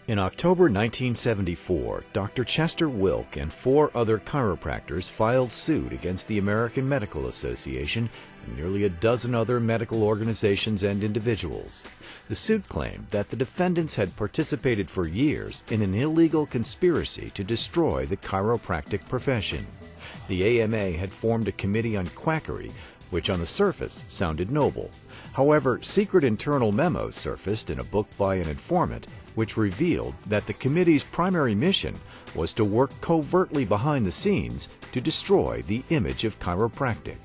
In October 1974, Dr. Chester-Wilk and 4 other chiropractors filed suit against the American Medical Association and nearly a dozen other medical organizations and individuals. The suit claimed that the defendants had participated for years in an illegal conspiracy to destroy the chiropractic profession. The AMA had formed a committee on quackery, which on the surface sounded noble. However, secret internal memos surfaced in a book by an informant which revealed that the committee's primary mission was to work covertly behind the scenes to destroy the image of chiropractic.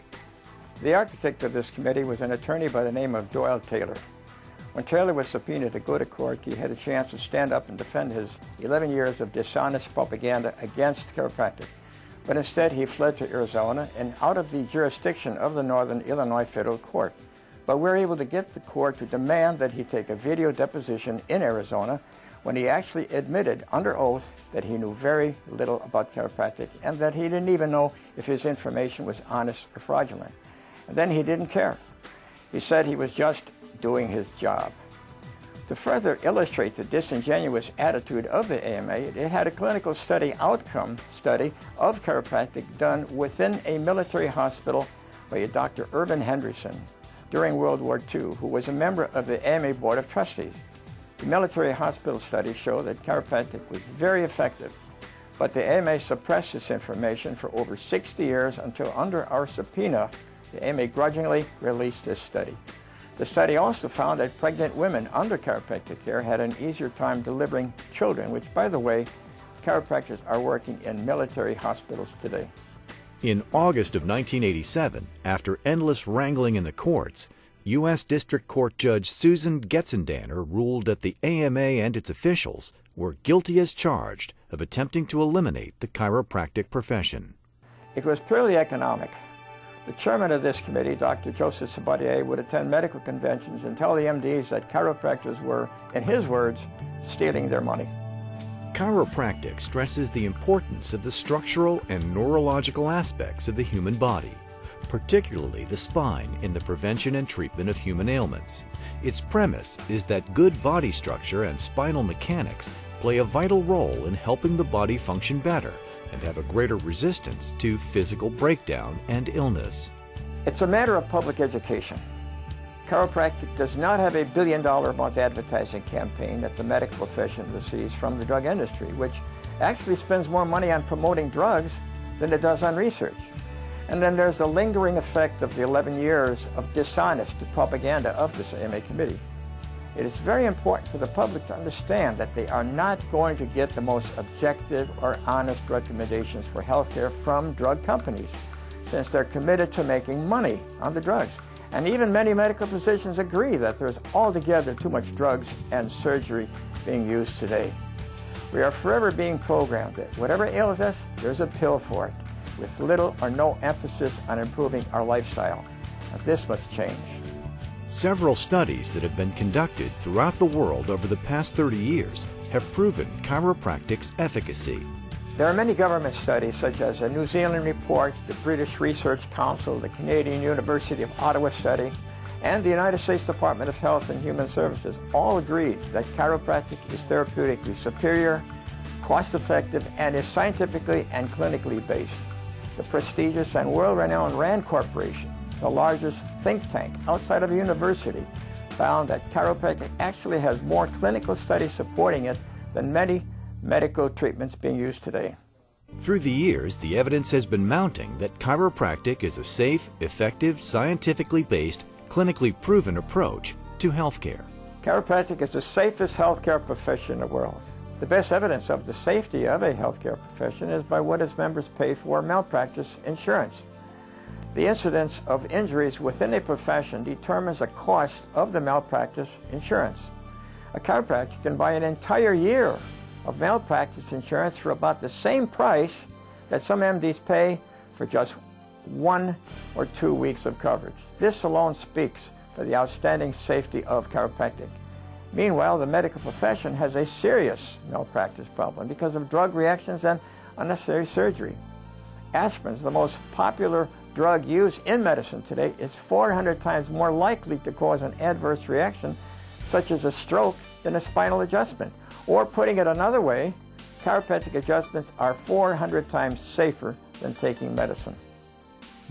The architect of this committee was an attorney by the name of Doyle Taylor. When Taylor was subpoenaed to go to court, he had a chance to stand up and defend his 11 years of dishonest propaganda against chiropractic. But instead, he fled to Arizona and out of the jurisdiction of the Northern Illinois Federal Court. But we were able to get the court to demand that he take a video deposition in Arizona when he actually admitted under oath that he knew very little about chiropractic and that he didn't even know if his information was honest or fraudulent. And then he didn't care. He said he was just doing his job. To further illustrate the disingenuous attitude of the AMA, it had a clinical outcome study of chiropractic done within a military hospital by a Dr. Urban Henderson during World War II, who was a member of the AMA Board of Trustees. The military hospital studies show that chiropractic was very effective, but the AMA suppressed this information for over 60 years until under our subpoena, the AMA grudgingly released this study. The study also found that pregnant women under chiropractic care had an easier time delivering children, which, by the way, chiropractors are working in military hospitals today. In August of 1987, after endless wrangling in the courts, U.S. District Court Judge Susan Getzendanner ruled that the AMA and its officials were guilty as charged of attempting to eliminate the chiropractic profession. It was purely economic. The chairman of this committee, Dr. Joseph Sabatier, would attend medical conventions and tell the MDs that chiropractors were, in his words, stealing their money. Chiropractic stresses the importance of the structural and neurological aspects of the human body, particularly the spine, in the prevention and treatment of human ailments. Its premise is that good body structure and spinal mechanics play a vital role in helping the body function better and have a greater resistance to physical breakdown and illness. It's a matter of public education. Chiropractic does not have a billion-dollar-a-month advertising campaign that the medical profession receives from the drug industry, which actually spends more money on promoting drugs than it does on research. And then there's the lingering effect of the 11 years of dishonest propaganda of this AMA committee. It is very important for the public to understand that they are not going to get the most objective or honest recommendations for healthcare from drug companies, since they're committed to making money on the drugs. And even many medical physicians agree that there's altogether too much drugs and surgery being used today. We are forever being programmed that whatever ails us, there's a pill for it, with little or no emphasis on improving our lifestyle. And this must change. Several studies that have been conducted throughout the world over the past 30 years have proven chiropractic's efficacy. There are many government studies, such as a New Zealand report, the British Research Council, the Canadian University of Ottawa study, and the United States Department of Health and Human Services all agreed that chiropractic is therapeutically superior, cost-effective, and is scientifically and clinically based. The prestigious and world-renowned RAND Corporation, the largest think tank outside of a university, found that chiropractic actually has more clinical studies supporting it than many medical treatments being used today. Through the years, the evidence has been mounting that chiropractic is a safe, effective, scientifically based, clinically proven approach to healthcare. Chiropractic is the safest healthcare profession in the world. The best evidence of the safety of a healthcare profession is by what its members pay for malpractice insurance. The incidence of injuries within a profession determines the cost of the malpractice insurance. A chiropractor can buy an entire year of malpractice insurance for about the same price that some MDs pay for just 1 or 2 weeks of coverage. This alone speaks for the outstanding safety of chiropractic. Meanwhile, the medical profession has a serious malpractice problem because of drug reactions and unnecessary surgery. Aspirin, the most popular drug used in medicine today, is 400 times more likely to cause an adverse reaction, such as a stroke, than a spinal adjustment, Or putting it another way, chiropractic adjustments are 400 times safer than taking medicine.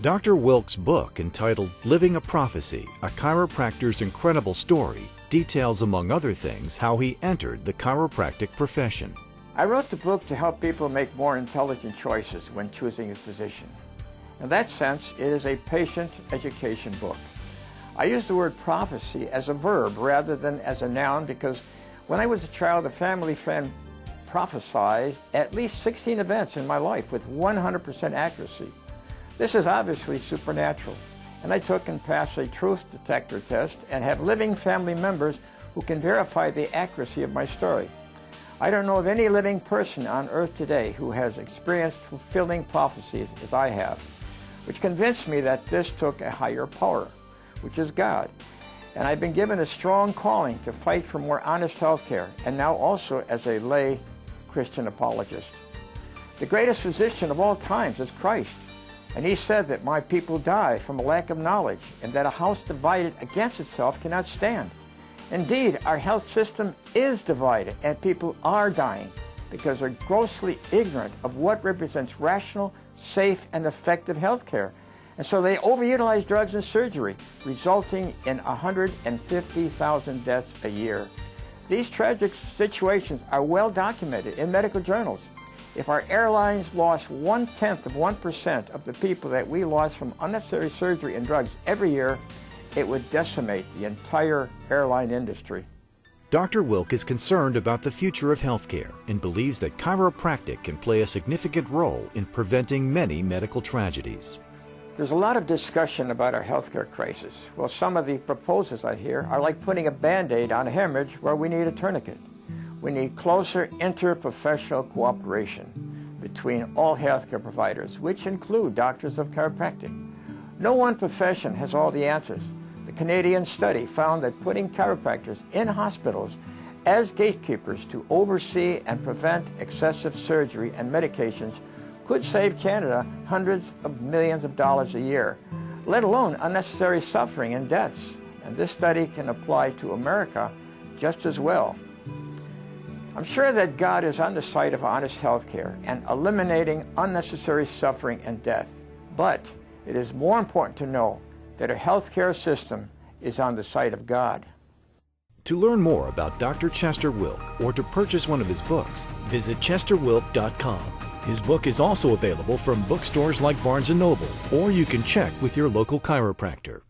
Dr. Wilk's book, entitled Living a Prophecy, A Chiropractor's Incredible Story, details, among other things, how he entered the chiropractic profession. I wrote the book to help people make more intelligent choices when choosing a physician. In that sense, it is a patient education book. I use the word prophecy as a verb rather than as a noun because when I was a child, a family friend prophesied at least 16 events in my life with 100% accuracy. This is obviously supernatural, and I took and passed a truth detector test and have living family members who can verify the accuracy of my story. I don't know of any living person on earth today who has experienced fulfilling prophecies as I have, which convinced me that this took a higher power, which is God. And I've been given a strong calling to fight for more honest health care, and now also as a lay Christian apologist. The greatest physician of all times is Christ, and he said that my people die from a lack of knowledge, and that a house divided against itself cannot stand. Indeed, our health system is divided, and people are dying because they're grossly ignorant of what represents rational, safe, and effective health care. And so they overutilize drugs and surgery, resulting in 150,000 deaths a year. These tragic situations are well documented in medical journals. If our airlines lost 0.1% of the people that we lost from unnecessary surgery and drugs every year, it would decimate the entire airline industry. Dr. Wilk is concerned about the future of healthcare and believes that chiropractic can play a significant role in preventing many medical tragedies. There's a lot of discussion about our healthcare crisis. Well, some of the proposals I hear are like putting a Band-Aid on a hemorrhage where we need a tourniquet. We need closer interprofessional cooperation between all healthcare providers, which include doctors of chiropractic. No one profession has all the answers. The Canadian study found that putting chiropractors in hospitals as gatekeepers to oversee and prevent excessive surgery and medications could save Canada hundreds of millions of dollars a year, let alone unnecessary suffering and deaths. And this study can apply to America just as well. I'm sure that God is on the side of honest health care and eliminating unnecessary suffering and death. But it is more important to know that our healthcare system is on the side of God. To learn more about Dr. Chester Wilk or to purchase one of his books, visit chester-wilk.com. His book is also available from bookstores like Barnes & Noble, or you can check with your local chiropractor.